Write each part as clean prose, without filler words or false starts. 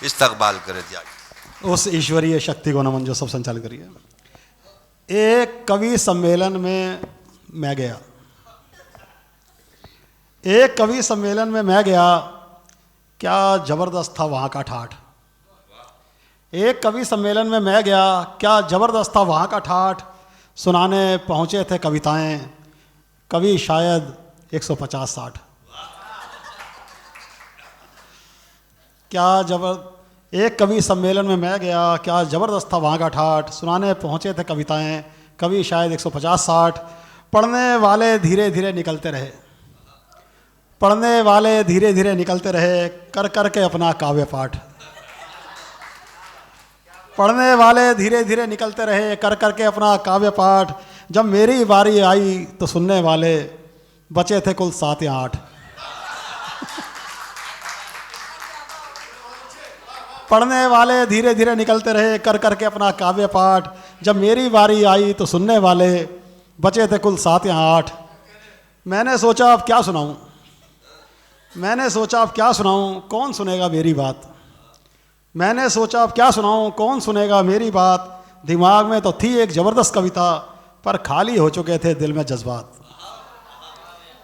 इस्तकबाल करे दिया। उस ईश्वरीय शक्ति को नमन जो सब संचालित करी है। एक कवि सम्मेलन में मैं गया, एक कवि सम्मेलन में मैं गया, क्या ज़बरदस्त था वहाँ का ठाठ। एक कवि सम्मेलन में मैं गया, क्या ज़बरदस्त था वहाँ का ठाठ। सुनाने पहुँचे थे कविताएं कवि शायद 150-60। एक कवि सम्मेलन में मैं गया, क्या ज़बरदस्त था वहाँ का ठाठ। सुनाने पहुँचे थे कविताएं कवि शायद 150-60। पढ़ने वाले धीरे धीरे निकलते रहे, पढ़ने वाले धीरे धीरे निकलते रहे, कर कर के अपना काव्य पाठ। पढ़ने वाले धीरे धीरे निकलते रहे, कर कर के अपना काव्य पाठ। जब मेरी बारी आई तो सुनने वाले बचे थे कुल 7 या 8। पढ़ने वाले धीरे धीरे निकलते रहे, कर कर के अपना काव्य पाठ। जब मेरी बारी आई तो सुनने वाले बचे थे कुल 7 या 8। मैंने सोचा अब क्या सुनाऊं, मैंने सोचा अब क्या सुनाऊं, कौन सुनेगा मेरी बात। मैंने सोचा अब क्या सुनाऊं, कौन सुनेगा मेरी बात। दिमाग में तो थी एक ज़बरदस्त कविता, पर खाली हो चुके थे दिल में जज्बात।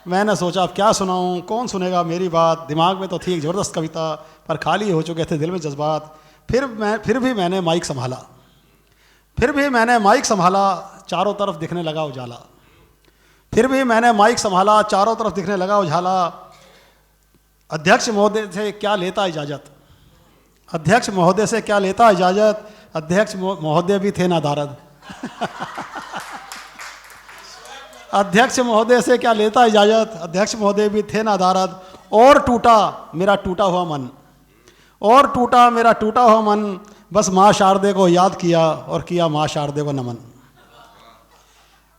मैंने सोचा अब क्या सुनाऊं, कौन सुनेगा मेरी बात। दिमाग में तो थी एक ज़बरदस्त कविता, पर खाली हो चुके थे दिल में जज्बात। फिर भी मैंने माइक संभाला, फिर भी मैंने माइक संभाला, चारों तरफ दिखने लगा उजाला। फिर भी मैंने माइक संभाला, चारों तरफ दिखने लगा उजाला। अध्यक्ष महोदय से क्या लेता इजाज़त, अध्यक्ष महोदय से क्या लेता इजाज़त। अध्यक्ष महोदय भी थे नादारद। अध्यक्ष महोदय से क्या लेता इजाज़त, अध्यक्ष महोदय भी थे नादारद। और टूटा मेरा टूटा हुआ मन, और टूटा मेरा टूटा हुआ मन। बस माँ शारदे को याद किया और किया माँ शारदे को नमन।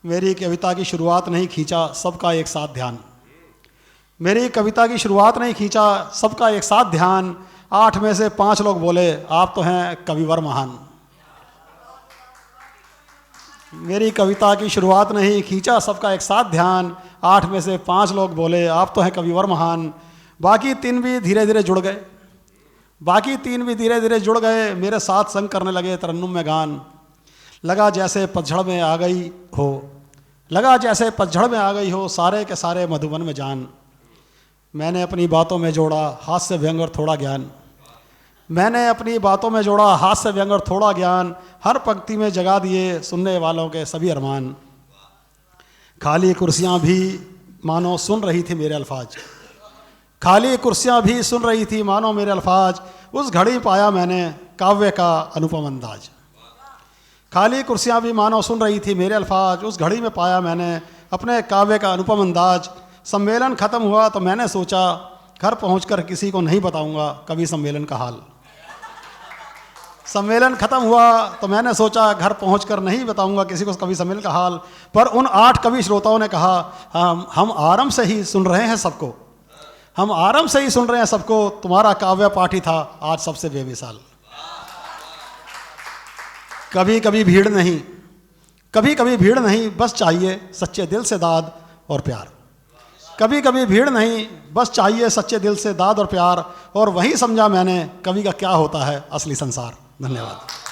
मेरी कविता की शुरुआत नहीं खींचा सबका एक साथ ध्यान, मेरी कविता की शुरुआत नहीं खींचा सबका एक साथ ध्यान। 8 में से 5 लोग बोले आप तो हैं कविवर महान। मेरी कविता की शुरुआत नहीं खींचा सबका एक साथ ध्यान। 8 में से 5 लोग बोले आप तो हैं कविवर महान। बाकी 3 भी धीरे धीरे जुड़ गए, बाकी 3 भी धीरे धीरे जुड़ गए। मेरे साथ संग करने लगे तरन्नुम में गान। लगा जैसे पतझड़ में आ गई हो, लगा जैसे पतझड़ में आ गई हो सारे के सारे मधुबन में जान। मैंने अपनी बातों में जोड़ा हास्य व्यंग और थोड़ा ज्ञान, मैंने अपनी बातों में जोड़ा हास्य व्यंग और थोड़ा ज्ञान। हर पंक्ति में जगा दिए सुनने वालों के सभी अरमान। खाली कुर्सियां भी मानो सुन रही थी मेरे अल्फाज, खाली कुर्सियां भी सुन रही थी मानो मेरे अल्फाज। उस घड़ी पाया मैंने काव्य का अनुपम अंदाज। खाली कुर्सियां भी मानो सुन रही थी मेरे अल्फाज। उस घड़ी में पाया मैंने अपने काव्य का अनुपम अंदाज। सम्मेलन ख़त्म हुआ तो मैंने सोचा घर पहुंचकर किसी को नहीं बताऊंगा कवि सम्मेलन का हाल। सम्मेलन ख़त्म हुआ तो मैंने सोचा घर पहुंचकर नहीं बताऊंगा किसी को कवि सम्मेलन का हाल। पर उन 8 कवि श्रोताओं ने कहा हम आराम से ही सुन रहे हैं सबको, हम आराम से ही सुन रहे हैं सबको। तुम्हारा काव्य पाठ ही था आज सबसे बेमिसाल। कभी कभी भीड़ नहीं, कभी कभी भीड़ नहीं, बस चाहिए सच्चे दिल से दाद और प्यार। कभी कभी भीड़ नहीं, बस चाहिए सच्चे दिल से दाद और प्यार। और वही समझा मैंने कवि का क्या होता है असली संसार। धन्यवाद।